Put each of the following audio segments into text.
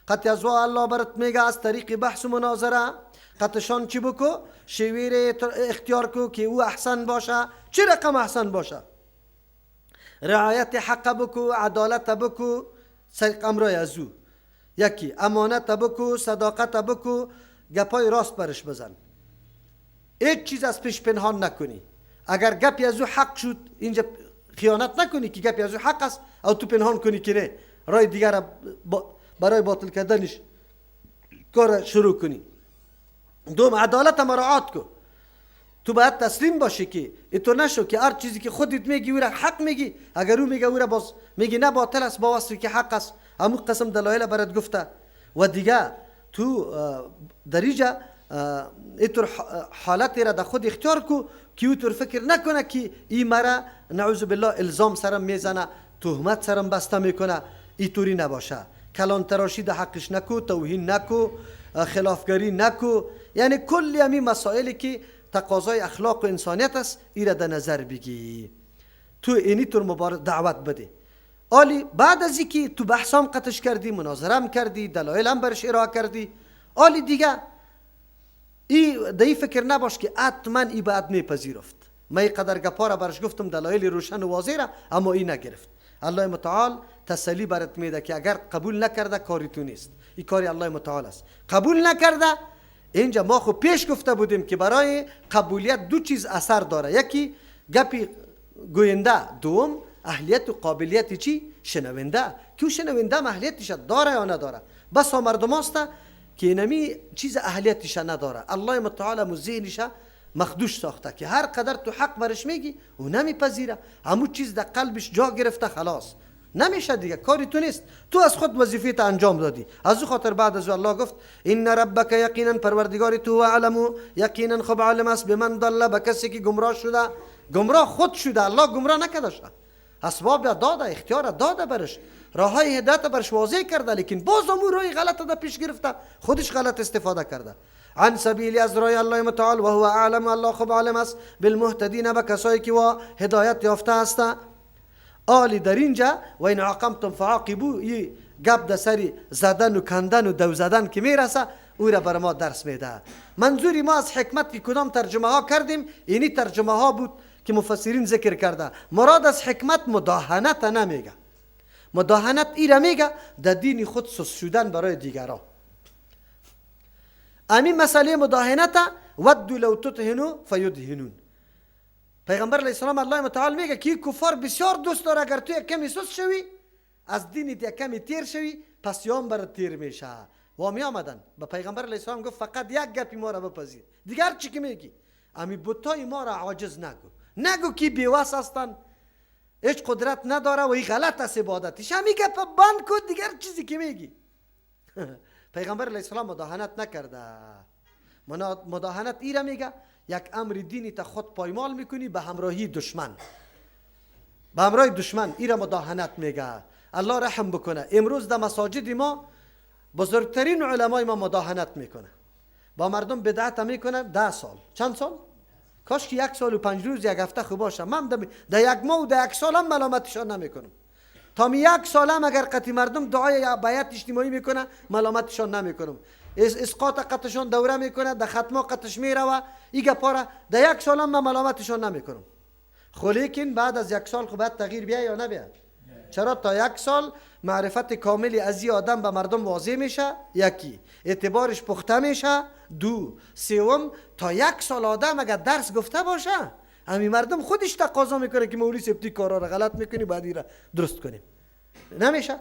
قط از الله برات میگه از طریق بحث و مناظره قطشان چی بکو؟ شویر اختیار کو که او احسن باشه. چه رقم احسن باشه؟ رعایت حق بکو، عدالت بکو، امرای از او. یکی امانت بکو، صداقت بکو، گپای راست برش بزن، هیچ چیز از پیش پنهان نکنی. اگر گپی از او حق شد اینجا خیانت نکنی که گپی از او حق است او تو پنهان کنی که نه، رای دیگر برای باطل کردنش کار شروع کنی. دوم عدالت مراعات کو. تو باید تسلیم باشی که تو نشو که هر چیزی که خودت میگی او را حق میگی، اگر او میگه او را باز میگی نه باطل است با وصفی که حق است. همون قسم دلایل برات گفته. و دیگه تو در اینجا اینطور حالتی را در خود اختیار کو که او طور فکر نکنه که این مرا نعوذ بالله الزام سرم میزنه، تهمت سرم بسته میکنه. اینطوری نباشه. کلان تراشی در حقش نکو، توهین نکو، خلافگری نکو. یعنی کلی همین مسائلی که تقاضای اخلاق و انسانیت است ایره در نظر بگی، تو اینی طور مبارز دعوت بده. آلی بعد از اینکه تو بحثام قطش کردی، مناظرم کردی، دلایل هم برش ارائه کردی، آلی دیگه ای فکر نباش که حتما ای باید میپذیرفت. من ای قدر گپا را برش گفتم دلایل روشن و واضح را، اما ای نگرفت. الله متعال تسلی برات میده که اگر قبول نکرده کاری تو نیست، این کاری الله متعال است. قبول نکرده اینجا ما خو پیش گفته بودیم که برای قبولیت دو چیز اثر داره، یکی گپی گوینده، دوم اهلیت و قابلیت چی؟ شنونده. که شنونده اهلیتش داره یا نداره؟ بس ها مردم هست که نمی چیز اهلیتش نداره. الله متعال مو ذهنش مخدوش ساخته که هر قدر تو حق برش میگی و نمیپذیره، همون چیز در قلبش جا گرفته، خلاص نمیشه دیگه، کاری تو نیست. تو از خود وظیفه انجام دادی. از او خاطر بعد از الله گفت ان ربک یقینا پروردگار تو علمو یقینا خب علم است بمن ضل، به کسی که گمراه شده. گمراه خود شده، الله گمراه نکرده شه، اسباب داده، اختیار داده برش، راههای هدایت برش واضح کرده، لیکن باز امور راه غلط ده پیش گرفته، خودش غلط استفاده کرده. عن سبیل از راه الله متعال و هو اعلم، الله خب علم است بالمهتدین، به کسایی که و هدایت یافته هستند. آلی در اینجا و این عاقبتم فعاقبو، یه گپ در سری زدن و کندن و دو زدن که میرسه او را بر ما درس میده. منظوری ما از حکمت که کدام ترجمه ها کردیم اینی ترجمه ها بود که مفسرین ذکر کرده. مراد از حکمت مداهنت نمیگه، مداهنت ای را میگه در دین خود سوس شدن برای دیگران. همین مسئله مداهنت ودو لو تدهنوا فیدهنون. پیغمبر علیه السلام الله متعال میگه که کفار بسیار دوست داره اگر تو یک کمی سست شوی، از دینت یک کمی تیر شوی، پس یام برات تیر میشه. و می آمدن به پیغمبر علیه السلام گفت فقط یک گپی ما را بپذیر، دیگر چی که میگی امی بتای ما را عاجز نگو که بیواس هستن، هیچ قدرت نداره و این غلط است عبادتش، همین گپ بند کن، دیگر چیزی که میگی. پیغمبر علیه السلام مداهنت نکرده. مداهنت ای را میگه یک امر دینی تا خود پایمال میکنی به همراهی دشمن، به همراه دشمن، ای را مداهنت میگه. الله رحم بکنه. امروز در مساجد ما بزرگترین علمای ما مداهنت میکنه، با مردم بدعت میکنه. 10 سال، چند سال؟ کاش که 1 سال و 5 روز 1 هفته خوب باشه. من در 1 ماه و در 1 سال هم ملامتشان نمیکنم. تا 1 سال هم اگر قطعی مردم دعای بیعت اجتماعی میکنه ملامتشان نمیکنم. اسقاط قطشان دوره میکنه، در ختمه قطش میره و ایگه پاره در 1 سال هم من ملامتشان نمیکنم. خو لیکن بعد از 1 سال خب باید تغییر بیاد یا نبیاد؟ چرا؟ تا 1 سال معرفت کاملی از این آدم به مردم واضح میشه، یکی اعتبارش پخته میشه، دو سوم تا 1 سال آدم اگر درس گفته باشه همین مردم خودش تقاضا میکنه که مولوی سبتی کارا رو غلط میکنی باید این را درست کنیم. نمیشه.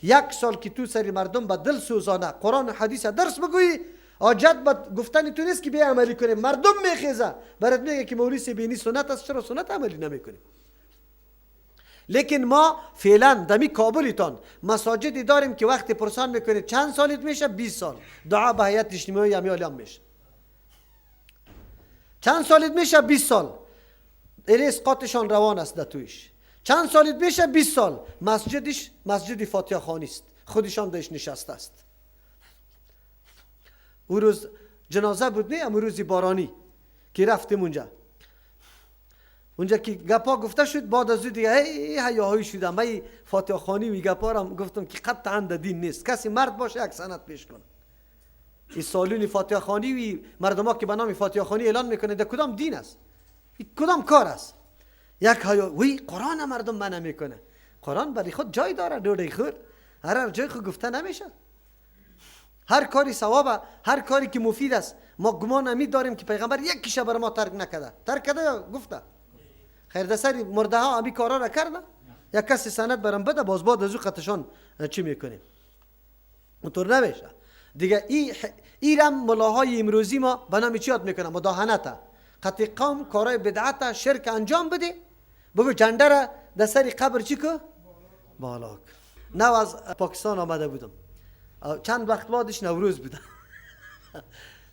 1 سال که تو سری مردم با دل سوزانه قرآن و حدیث درس بگویی، حاجت با گفتن تو نیست که بیا عملی کنیم. مردم میخیزه برات میگه که مولوی سبینی سنت است، چرا سنت عملی نمیکنیم؟ لیکن ما فعلا دمی کابلیتان مساجدی داریم که وقتی پرسان میکنید چند سالت میشه؟ 20 سال. دعا به هیئت اجتماعی امیالی هم میشه. چند سالت میشه؟ 20 سال. این اسقاطشان روان است در تویش. چند سالت میشه؟ 20 سال. مسجدش مسجد فاتحه خانی است، خودشان درش نشسته است. او روز جنازه بود، نه امروزی بارانی که رفتیم اونجا اونجا که گپا گفته شد بعد از دیگه هیاهوی شدم. من فاتحه خوانی و گپا را گفتم که قطعا در دین نیست. کسی مرد باشه یک سند پیش کنه. این سالون فاتحه خوانی و مردم که به نام فاتحه خوانی اعلان میکنه در کدام دین است؟ کدام کار است؟ یک هیاهوی قرآن مردم منع میکنه. قرآن برای خود جای داره، دوره خود هر جای خود گفته نمیشه. هر کاری ثوابه، هر کاری که مفید است. ما گمان امید داریم که پیغمبر یک کیشه برای ما ترک نکرده. ترک کرده یا گفته؟ خیر دسری مرده ها امی کارا را کرده؟ یک کسی سند برام بده باز بعد از او قطشان چی میکنیم؟ اونطور نمیشه. دیگه ایرم ملاهای امروزی ما به نام چی یاد میکنه؟ مداهنت. قطع قوم کارای بدعت شرک انجام بده. بگو جنده را دسری قبر چی که؟ بالا. نو از پاکستان آمده بودم. چند وقت بعدش نوروز بودم.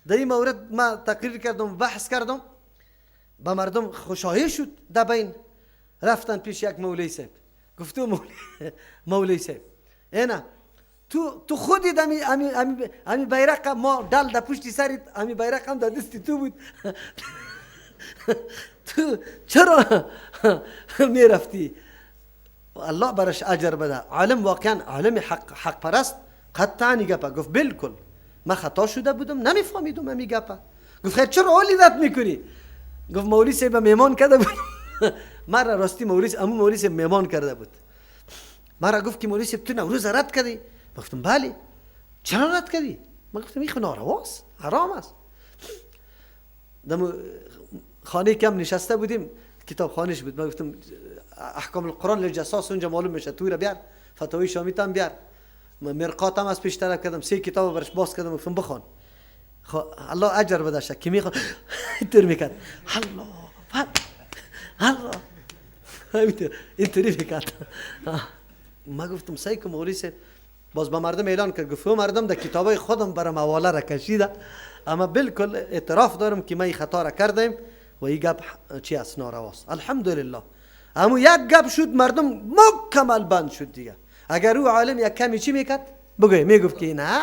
در این مورد ما تقریر کردم، بحث کردم، با مردم خوشحالی شد. در بین رفتن پیش یک مولوی صاحب. گفتم مولوی صاحب اینا تو خودی امی بیرق ما دل در پشت سرت، امی بیرق هم در دست تو بود. تو چرا میرفتی؟ الله برش اجر بده. عالم واقعا عالم حق پرست قطعا گپا گفت بالکل من خطا شده بودم نمیفهمیدم امی گپا. گفت خیر چرا اولیدت میکنی؟ گفت مولوی صاحب مهمان کرده بود. مرا راستی مولوی صاحب مهمان کرده بود. مرا گفت که مولوی صاحب تو نوروز رد کردی؟ گفتم بله. چرا رد کردی؟ من گفتم این نارواست، حرام است. دم خانه کم نشسته بودیم، کتاب خانش بود. من گفتم احکام القرآن للجساس اونجا معلوم میشه، تو را بیار، فتاوی شامی تام بیار. مرقات هم از پیش طرف کردم، 3 کتاب برش باز کردم، گفتم بخوان. الله اجر بده شک کی میخواد اینطور میکرد. الله اینطوری میکرد. ما گفتم سعی که مولوی صاحب باز با مردم اعلان کرد. گفت مردم در کتابای خودم برام حواله را کشیده، اما بالکل اعتراف دارم که من خطا را کردم و این گپ چی است؟ نارواست. الحمدلله. اما یک گپ شد مردم مکمل بند شد دیگه. اگر او عالم یک کمی چی میکرد بگوی میگفت که نه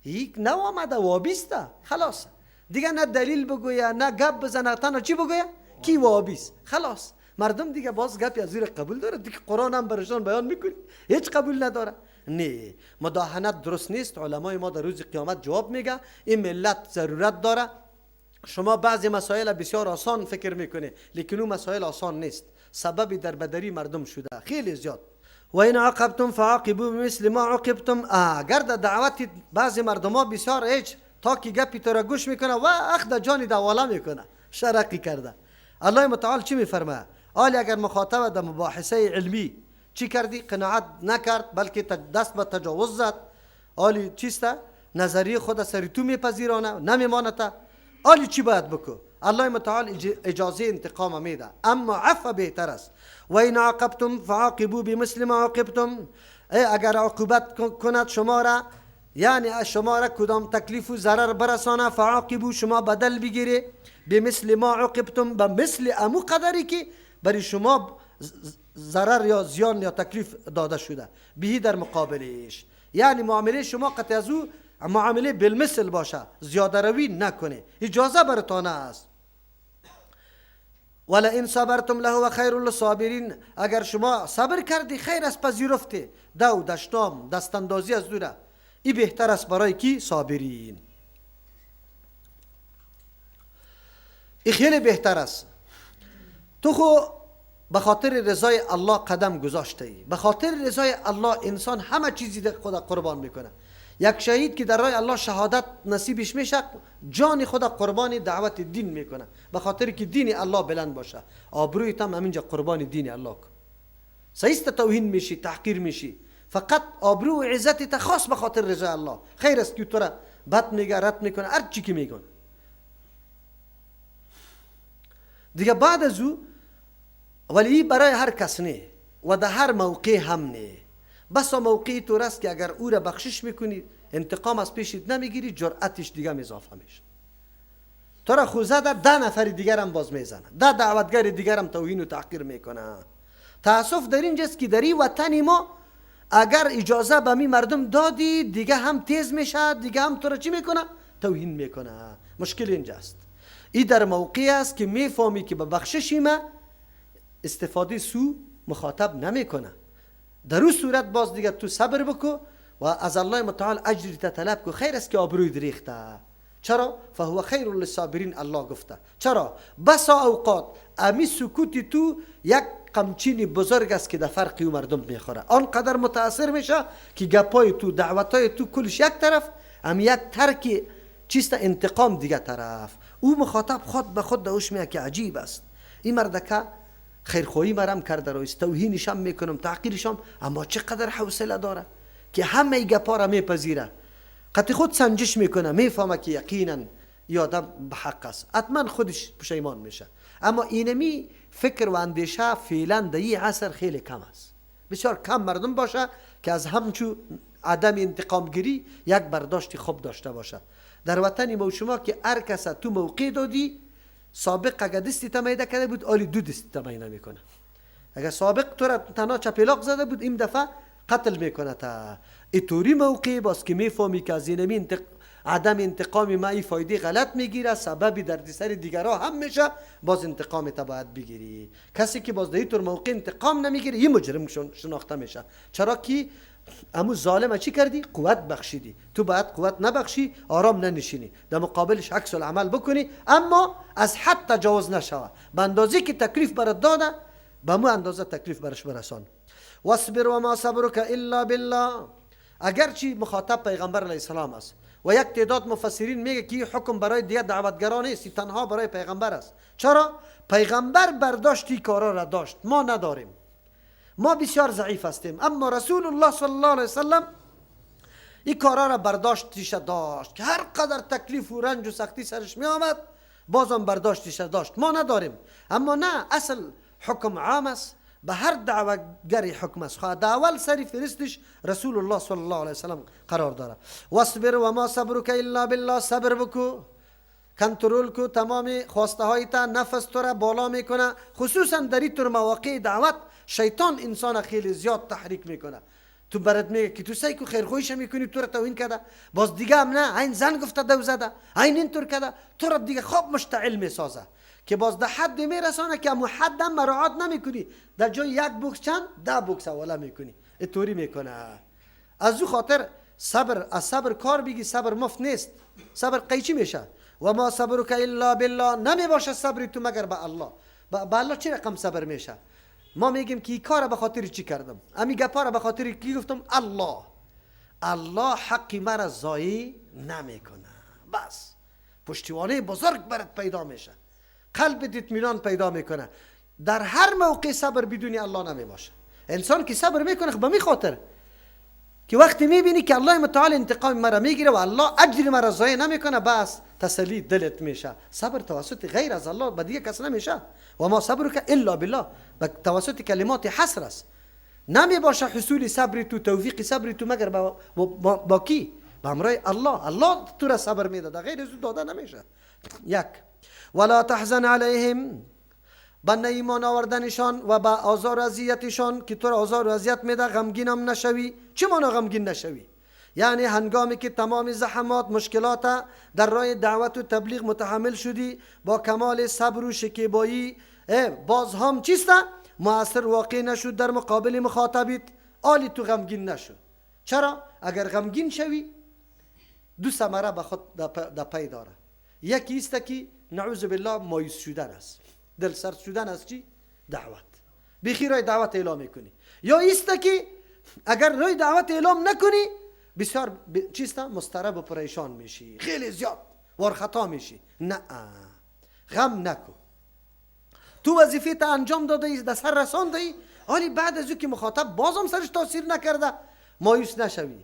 یک نو آمده وابیسته، خلاص دیگه نه دلیل بگویه نه گپ بزنه، تنها چی بگویه کی وابیست، خلاص مردم دیگه باز گپی از زیر قبول داره دیگه. قرآن هم برشان بیان میکنی هیچ قبول نداره. نه مداهنت درست نیست. علمای ما در روز قیامت جواب میگه این ملت ضرورت داره. شما بعضی مسائل بسیار آسان فکر میکنه لیکن اون مسائل آسان نیست، سببی در بدری مردم شده خیلی زیاد. و این عاقبتم فعاقبوا بمثل ما عوقبتم. اگر در دعوت بعضی مردم ها بسیار هیچ تا که گپی تو را گوش میکنه و اخذ جانی دواله میکنه شرقی کرده. الله متعال چی میفرماید؟ آلی اگر مخاطب در مباحثه علمی چی کردی قناعت نکرد بلکه دست به تجاوز زد، آلی چیسته نظریه خود سری تو میپذیرانه نمیمانته، آلی چی باید بکو؟ الله متعال اجازه انتقام میده، اما عفو بهتر است. و این عاقبتم فعاقبوا بمثل ما عاقبتم. اگر عقوبت کند شما را، یعنی شما را کدام تکلیف و ضرر برسانه، فعاقبوا شما بدل بگیری بمثل ما عاقبتم، به مثل امو قدری که برای شما ضرر یا زیان یا تکلیف داده شده بهی در مقابلش. یعنی معامله شما قطع از او معامله بالمثل باشه، زیاده روی نکنه، اجازه برتانه است. ولا ان صبرتم له خیر للصابرین. اگر شما صبر کردی خیر است پذیرفته، دو دشتام دست اندازی از دوره، این بهتر است برای کی؟ صابرین. این خیلی بهتر است. تو خو به خاطر رضای الله قدم گذاشته ای، به خاطر رضای الله انسان همه چیزی در خود قربان میکنه. یک شهید که در راه الله شهادت نصیبش میشه جان خود قربان دعوت دین میکنه، به خاطر که دین الله بلند باشه. آبرویت هم همینجا قربان دین الله کن. سیست توهین میشی، تحقیر میشی، فقط آبرو و عزت خاص به خاطر رضای الله. خیر است که تو را بد میگه، رد میکنه، هر چی که میگن دیگه بعد از او. ولی برای هر کس نه و در هر موقع هم نه. بس موقعی تو رست که اگر او را بخشش میکنی انتقام از پیشت نمیگیری، جرأتش دیگه اضافه میشه. تو را خوزه در 10 نفر دیگر هم باز میزنه، 10 دعوتگر دیگر هم توهین و تحقیر میکنه. تاسف در اینجاست که در این وطن ما اگر اجازه به می مردم دادی دیگه هم تیز میشه، دیگه هم تو را چی میکنه؟ توهین میکنه. مشکل اینجاست. این در موقعی است که میفهمی که به بخشش ما استفاده سو مخاطب نمیکنه. در اون صورت باز دیگه تو صبر بکو و از الله متعال اجری طلب کو. خیر است که آبروی ریخته. چرا؟ فهو خیر للصابرین الله گفته. چرا؟ بسا اوقات امی سکوتی تو یک قمچینی بزرگ است که در فرقی و مردم میخوره. آنقدر متاثر میشه که گپای تو دعوتای تو کلش یک طرف، امی یک ترک چیست انتقام دیگه طرف. او مخاطب خود به خود دوش میگه که عجیب است این مردکه خیرخواهی مرم کرده رو توهینشم میکنم تحقیرشم، اما چقدر حوصله داره که همه گپا را میپذیره. قطع خود سنجش میکنه، میفهمه که یقینا این آدم به حق است، حتما خودش پشیمان میشه. اما اینمی فکر و اندیشه فعلا در این عصر خیلی کم است. بسیار کم مردم باشه که از همچو عدم انتقام گیری یک برداشت خوب داشته باشه. در وطن ما شما که هر کس تو موقع دادی، سابق اگه دستی تمیده کرده بود آلی دو دستی تمیده میکنه. اگه سابق تو را تنها چپیلاق زده بود این دفعه قتل میکنه تا. ایطوری موقع باز که میفهمی که از اینمی عدم انتقام ما ای فایده غلط میگیره، سببی دردسر دیگرها هم میشه، باز انتقام تا باید بگیری. کسی که باز در اینطور موقع انتقام نمیگیره یه مجرم شناخته میشه. چرا که امو ظالم چی کردی؟ قوت بخشیدی. تو باید قوت نبخشی، آرام ننشینی، در مقابلش عکس العمل بکنی، اما از حد تجاوز نشوه. به اندازه که تکلیف برات داده به مو اندازه تکلیف برش برسان. واصبر و ما صبرک الا بالله. اگرچه مخاطب پیغمبر علیه السلام است و یک تعداد مفسرین میگه که این حکم برای دیگه دعوتگران نیست، تنها برای پیغمبر است. چرا؟ پیغمبر برداشتی کارا را داشت، ما نداریم، ما بسیار ضعیف هستیم، اما رسول الله صلی الله علیه وسلم این کارا را برداشتش داشت که هر قدر تکلیف و رنج و سختی سرش می آمد بازم برداشتش داشت. ما نداریم. اما نه، اصل حکم عام است، به هر دعوتگری حکم است. خواه دعوال سری فرستش رسول الله صلی الله علیه وسلم قرار داره. واصبر و ما صبرک الا بالله. صبر بکو، کنترل کو تمام خواسته های تا. نفس تو را بالا میکنه، خصوصا در این طور مواقع دعوت شیطان انسان خیلی زیاد تحریک میکنه. تو برات میگه که تو سعی کو خیرخواهیش میکنی، تو را توهین کرده، باز دیگه هم نه، این زن گفته دو زده، این اینطور کرده، تو را دیگه خواب مشتعل میسازه که باز در حد میرسانه که مو حد هم مراعات نمیکنی، در جای یک بوکس چند 10 بوکس اولا میکنی. اینطوری میکنه. از او خاطر صبر، از صبر کار بگی، صبر مفت نیست. صبر قیچی میشه. و ما صبرک الا بالله. نمی باشه صبر تو مگر به الله. به الله چه رقم صبر میشه؟ ما میگیم که این کار به خاطر چی کردم، امی گپا را به خاطر کی گفتم؟ الله. الله حقی مرا ضایع نمیکنه. بس پشتیبانی بزرگ برات پیدا میشه، قلبت اطمینان پیدا میکنه. در هر موقع صبر بدون الله نمی باشه. انسان که صبر میکنه به می خاطر که وقتی میبینی که الله متعال انتقام مرا میگیره و الله اجر مرا ضایع نمیکنه، بس تسلی دلت میشه. صبر توسط غیر از الله به دیگه کس نمیشه. و ما صبرک الا بالله به توسط کلمات حصر است. نمی باشه حصول صبر تو، توفیق صبر تو مگر با کی؟ با امرای الله. الله تو را صبر میده، غیر از او داده نمیشه. یک، ولا تحزن علیهم. با ایمان آوردنشان و با آزار و اذیتشان که تو را آزار و اذیت میده غمگین هم نشوی. چه معنی غمگین نشوی؟ یعنی هنگامی که تمام زحمات مشکلات در راه دعوت و تبلیغ متحمل شدی، با کمال صبر و شکیبایی باز هم چیسته مؤثر واقع نشد در مقابل مخاطبت، آلی تو غمگین نشو. چرا؟ اگر غمگین شوی دو ثمره به خود در پی داره. یکی است که نعوذ بالله مایوس شدن است، دل سرد شدن از چی؟ دعوت. بیخی رای دعوت اعلام میکنی. یا است که اگر رای دعوت اعلام نکنی بسیار چیسته مضطرب و پریشان میشی، خیلی زیاد ورخطا میشی. نه، غم نکن. تو وظیفه تا انجام داده ای، در سر رسانده ای، حالی بعد از او که مخاطب بازم سرش تاثیر نکرده مایوس نشوی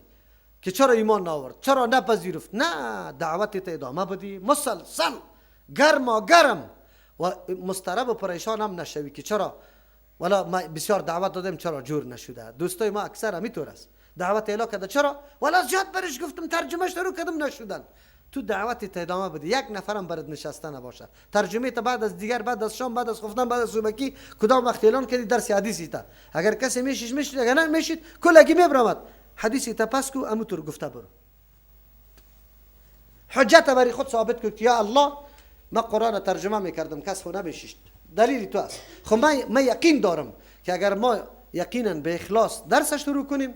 که چرا ایمان ناورد، چرا نپذیرفت. نه، دعوتت ادامه بدی مسلسل گرما گرم و مضطرب و پریشان هم نشوی که چرا ولا ما بسیار دعوت دادم چرا جور نشده. دوستای ما اکثر همینطور است، دعوت اعلام کرده چرا ولا زیاد برش گفتم ترجمه شروع کردم نشدن. تو دعوت ادامه بده، یک نفرم برات نشسته نباشه. ترجمه تا بعد از دیگر، بعد از شام، بعد از خفتن، بعد از صبحکی کدام وقت اعلان کردی درس حدیثی تا اگر کسی میشید اگر نه میشید کلگی میبرمد حدیثی تا پس کو اموتور گفته برو. حجت برای خود ثابت کن که یا الله ما قرآن ترجمه میکردم کس خو نمیشید، دلیل تو است. خب من یقین دارم که اگر ما یقینا به اخلاص درسش شروع کنیم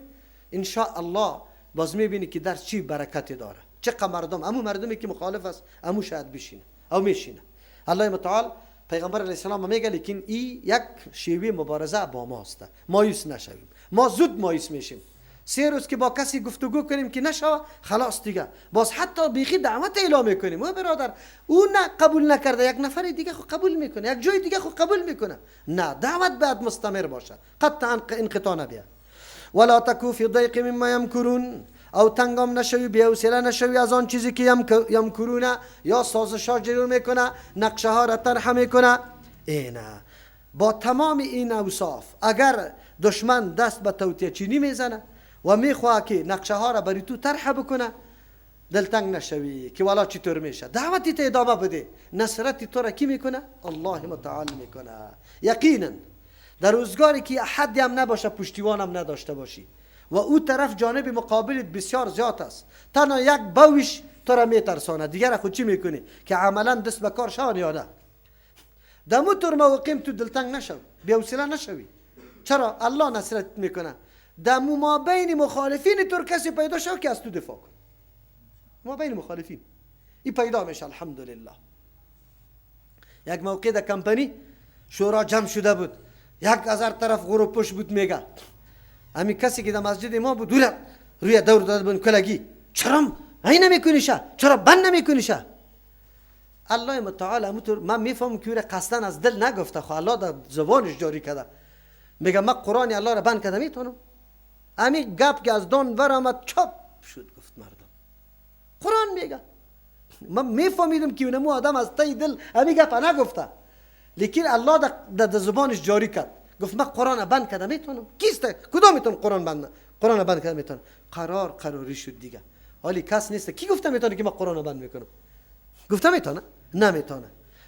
ان شاء الله باز میبینی که درس چی برکتی داره. چقدر مردم، همون مردمی که مخالف است همون شاید بشینه او میشینه. الله متعال پیغمبر علیه السلام میگه لیکن این یک شیوه مبارزه با ماست، مایوس نشویم. ما زود مایوس میشیم. 3 روز که با کسی گفتگو کنیم که نشوه خلاص دیگه باز حتی بیخی دعوت اعلام میکنیم او برادر او نه قبول نکرده یک نفر دیگه خود قبول میکنه، یک جای دیگه خود قبول میکنه. نه، دعوت باید مستمر باشه، قطعا انقطاع نبیه. ولا تکو فی ضیق مما یمکرون، او تنگام نشوی، بی‌حوصله نشوی از آن چیزی که یمکرونه یا سازش‌ها جلو میکنه، نقشه ها را طرح میکنه. اینه با تمام این اوصاف اگر دشمن دست به توطئه چینی میزنه و میخواه که نقشه ها را بری تو طرح بکنه، دلتنگ نشوی که والا چطور میشه. دعوتی تو ادامه بده، نصرتی تو را کی میکنه؟ الله متعال میکنه. یقینا در روزگاری که احدی هم نباشه، پشتیوان هم نداشته باشی و او طرف جانب مقابلت بسیار زیاد است، تنها یک بویش تو را میترسانه، دیگر خود چی میکنی که عملا دست به کار شان یا نه. دمو طور موقعیم تو دلتنگ نشو، بی‌حوصله نشوی. چرا؟ الله نصرت میکنه. دمو ما بین مخالفین تو کسی پیدا شو که از تو دفاع کن. ما بین مخالفین این پیدا میشه. الحمدلله. یک موقع در کمپانی شورا جمع شده بود، 1000 طرف غروب پشت بود. میگه همین کسی که در مسجد ما بود روی دور داده بود کلگی، چرا این نمیکنیشه؟ چرا بند نمیکنیشه؟ الله متعال همونطور من میفهمم که قصدن از دل نگفته، خو الله در زبانش جاری کرده. میگه من قرآن الله را بند کردم میتونم. همین گپ که از دان برآمد چپ شد گفت مردم قرآن میگه. من میفهمیدم که اونمو آدم از ته دل همین گپ نگفته، لیکن الله در زبانش جاری کرد. گفت من قرآن بند کردم میتونم. کیست؟ کدام میتونم قرآن بند کردم میتونم؟ قراری شد دیگه. حالی کس نیست کی گفته میتونه که من قرآن بند میکنم؟ گفته میتونه؟ نمیتونه.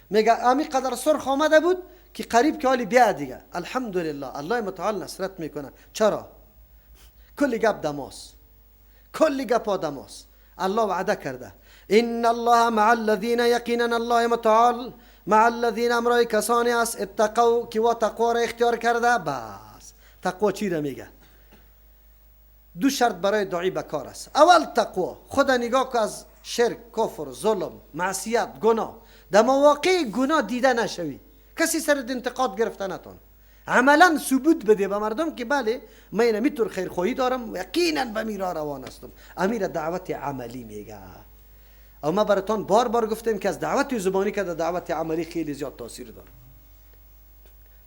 میگه همین قدر سرخ آمده بود که قریب که حالی بیا دیگه. الحمدلله الله متعال نصرت میکنه. چرا؟ کلی گپ دماس، کلی گپ دماس. الله وعده کرده ان الله مع الذين، یقینا الله متعال مع الذين امرای کسانی است اتقوا که و تقوا را اختیار کرده. بس تقوا چی را میگه؟ 2 شرط برای داعی به کار است. اول تقوا، خود نگاه که از شرک، کفر، ظلم، معصیت، گناه در مواقع گناه دیده نشوی، کسی سرت انتقاد گرفته نتون، عملا ثبوت بده به مردم که بله من اینطور خیرخواهی دارم، یقینا به میرا روان هستم. امیر دعوت عملی میگه. او ما براتون بار بار گفتیم که از دعوت زبانی که دعوت عملی خیلی زیاد تاثیر داره.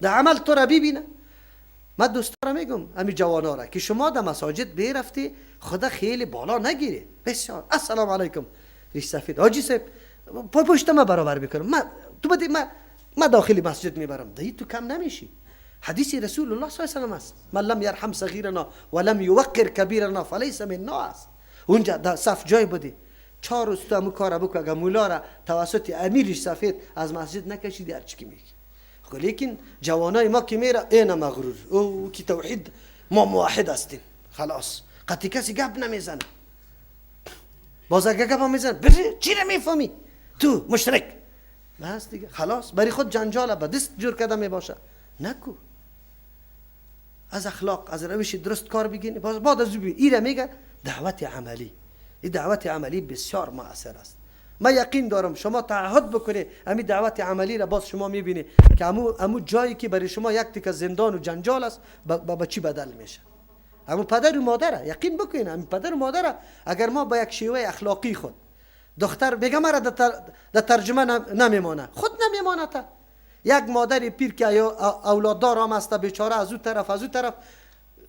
در عمل تو را ببینه. من دوستا میگم همین جوانا را که شما در مساجد برفتی خدا خیلی بالا نگیره. بسیار السلام علیکم ریش سفید حاجی صاحب پشت ما برابر میکنم، تو بدی ما داخل مسجد میبرم، دهی تو کم نمیشی. حدیث رسول الله صلی الله علیه و سلم است من لم یرحم صغیرنا ولم یوقر کبیرنا فلیس منا است. اونجا در صف جای بدی 4 روز تو همون کار بکن، اگر مولا را توسط امیرش سفید از مسجد نکشیدی هرچی که میگی. لیکن جوانای ما که میره اینا مغرور او که توحید ما موحد هستیم خلاص قطعی کسی گپ نمیزنه. باز اگه گپ میزنه بری چی نمیفهمی تو مشرک بس دیگه خلاص برای خود جنجال به دست جور کرده میباشه. نکو از اخلاق از روش درست کار بگیری. باز بعد از این میگه دعوت عملی. این دعوت عملی بسیار مؤثر است. من یقین دارم شما تعهد بکنه همین دعوت عملی را باز شما میبینی که همون جایی که برای شما یک تیکه زندان و جنجال است با چی بدل میشه. همون پدر و مادر یقین بکنین، همین پدر و مادر اگر ما با یک شیوه اخلاقی خود دختر بگم مرا در ترجمه نمیمانه، خود نمیمانه تا یک مادر پیر که اولاددار هم است بیچاره از اون طرف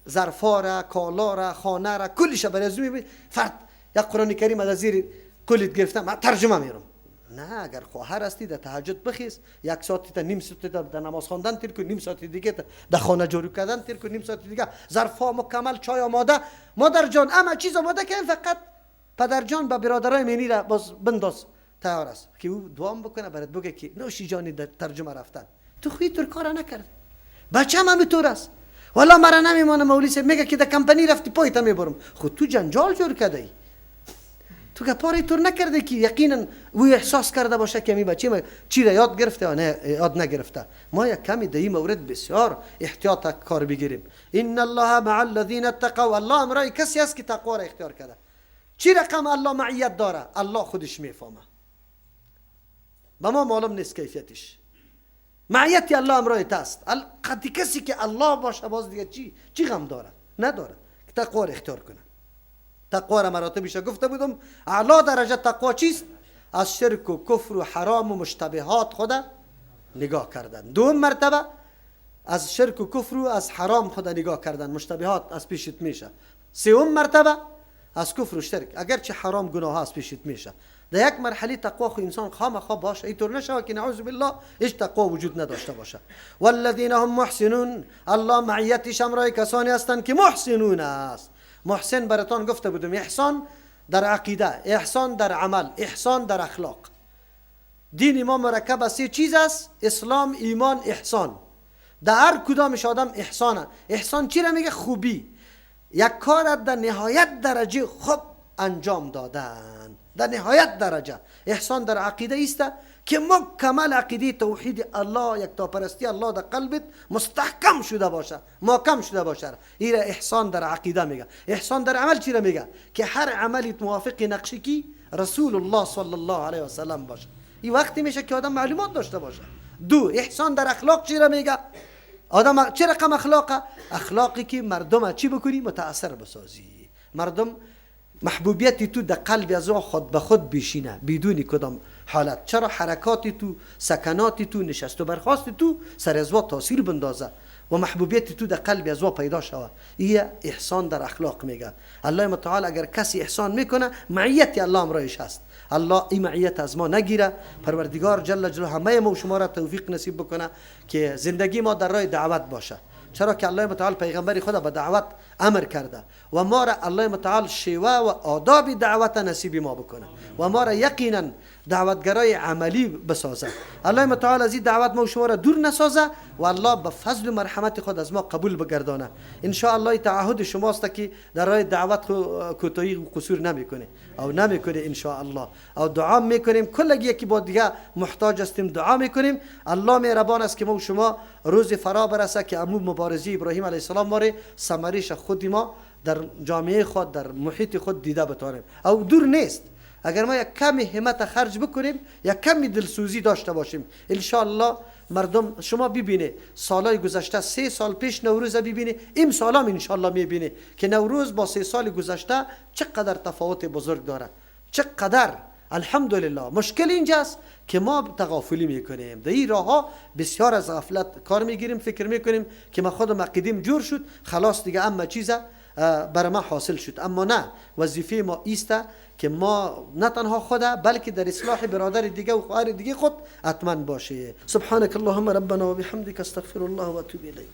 ظرفا را کالا را خانه را کلش برای از میبینی فرد یک قرآن کریم از زیر کلیت گرفتم من ترجمه میرم. نه اگر خواهر هستی در تهجد بخیز 1 ساعت تا نیم ساعت در نماز خواندن تیر کن، نیم ساعت دیگه در خانه جارو کردن تیر کن، نیم ساعت دیگه ظرفا مکمل چای آماده، مادر جان اما چیز آماده کن، فقط پدر جان با برادرای منی را باز بنداز تیار است که او دوام بکنه برات بگه که نوشی جانی در ترجمه رفتن. تو خوی طور کار نکرد. بچه‌م هم طور است. والا مرا نمیمونه مولوی صاحب میگه که در کمپانی رفتی پایت میبرم. خود تو جنجال جور کردی. تو که پاره طور نکرده که یقینا او احساس کرده باشه که می بچه چی را یاد گرفته یا نه یاد نگرفته. ما یک کمی در این مورد بسیار احتیاط کار بگیریم. ان الله مع الذين اتقوا، الله امرای کسی است که تقوا را اختیار کرده. چی رقم الله معیت داره؟ الله خودش میفهمه، با ما معلوم نیست کیفیتش. معیت الله امرایت است. قدی کسی که الله باشه باز دیگه چی غم داره؟ نداره. تقوا را اختیار کنه. تقوا را مراتبش گفته بودم. اعلی درجه تقوا چیست؟ از شرک و کفر و حرام و مشتبهات خدا نگاه کردن. دوم مرتبه از شرک و کفر و از حرام خدا نگاه کردن، مشتبهات از پیشت میشه. سوم مرتبه از کفر و شرک، اگرچه حرام گناه ها از پیشت میشه. در یک مرحله تقوا خو انسان خامخواه باشه، اینطور نشه که نعوذ بالله هیچ تقوا وجود نداشته باشه. والذین هم محسنون، الله معیتش امرای کسانی هستند که محسنون است. محسن براتان گفته بودم، احسان در عقیده، احسان در عمل، احسان در اخلاق. دین ما مرکب از 3 چیز است: اسلام، ایمان، احسان. در هر کدامش آدم احسانه. احسان چی را میگه؟ خوبی. یک کار در نهایت درجه خوب انجام دادن، در نهایت درجه. احسان در عقیده است که مکمل عقیده توحید الله، یک تاپرستی الله در قلبت مستحکم شده باشه، محکم شده باشه. این احسان در عقیده میگه. احسان در عمل چی را میگه؟ که هر عملیت موافق نقشی کی رسول الله صلی الله علیه و سلم باشه. این وقتی میشه که آدم معلومات داشته باشه. دو، احسان در اخلاق چی را میگه؟ آدم چه رقم اخلاقه؟ اخلاقی که مردم چی بکنی؟ متاثر بسازی. مردم محبوبیتی تو در قلب از خود به خود بشینه بدون کدام حالت. چرا؟ حرکاتی تو، سکناتی تو، نشست و برخاست تو سر از تاثیر بندازه و محبوبیتی تو در قلب از پیدا شوه. این احسان در اخلاق میگه. الله متعال اگر کسی احسان میکنه، معیت الله امرایش هست. الله این معیت از ما نگیره. پروردگار جل جلاله همه ما و شما را توفیق نصیب بکنه که زندگی ما در راه دعوت باشه. چرا که الله متعال پیغمبر خدا به دعوت امر کرده و ما را الله متعال شیوه و آداب دعوت نصیب ما بکنه و ما را یقینا دعوتگرای عملی بسازه. الله متعال از این دعوت ما و شما را دور نسازه و الله به فضل و مرحمت خود از ما قبول بگردانه. ان شاء الله تعهد شماست که در راه دعوت کوتاهی و قصور نمیکنه او نمیکنه ان شاء الله. او دعا میکنیم کل یکی با دیگه محتاج هستیم، دعا میکنیم. الله مهربان است که ما و شما روز فرا برسه که امو مبارزه ابراهیم علیه السلام ماره ثمرش خودی ما در جامعه خود، در محیط خود دیده بتوانیم. او دور نیست. اگر ما یک کمی همت خرج بکنیم، یک کمی دلسوزی داشته باشیم، ان شاء الله مردم شما ببینه سالهای گذشته 3 سال پیش نوروز ببینه، این سال هم ان شاء الله میبینه که نوروز با 3 سال گذشته چقدر تفاوت بزرگ داره، چقدر. الحمدلله. مشکل اینجاست که ما تغافلی میکنیم. در این راه ها بسیار از غفلت کار میگیریم، فکر میکنیم که ما خودم عقیدیم جور شد خلاص دیگه اما چیزه بر ما حاصل شد. اما نه، وظیفه ما ایسته که ما نه تنها خدا بلکه در اصلاح برادر دیگه و خواهر دیگه خود حتما باشه. سبحانك اللهم ربنا و بحمدک استغفر الله و اتوب الیک.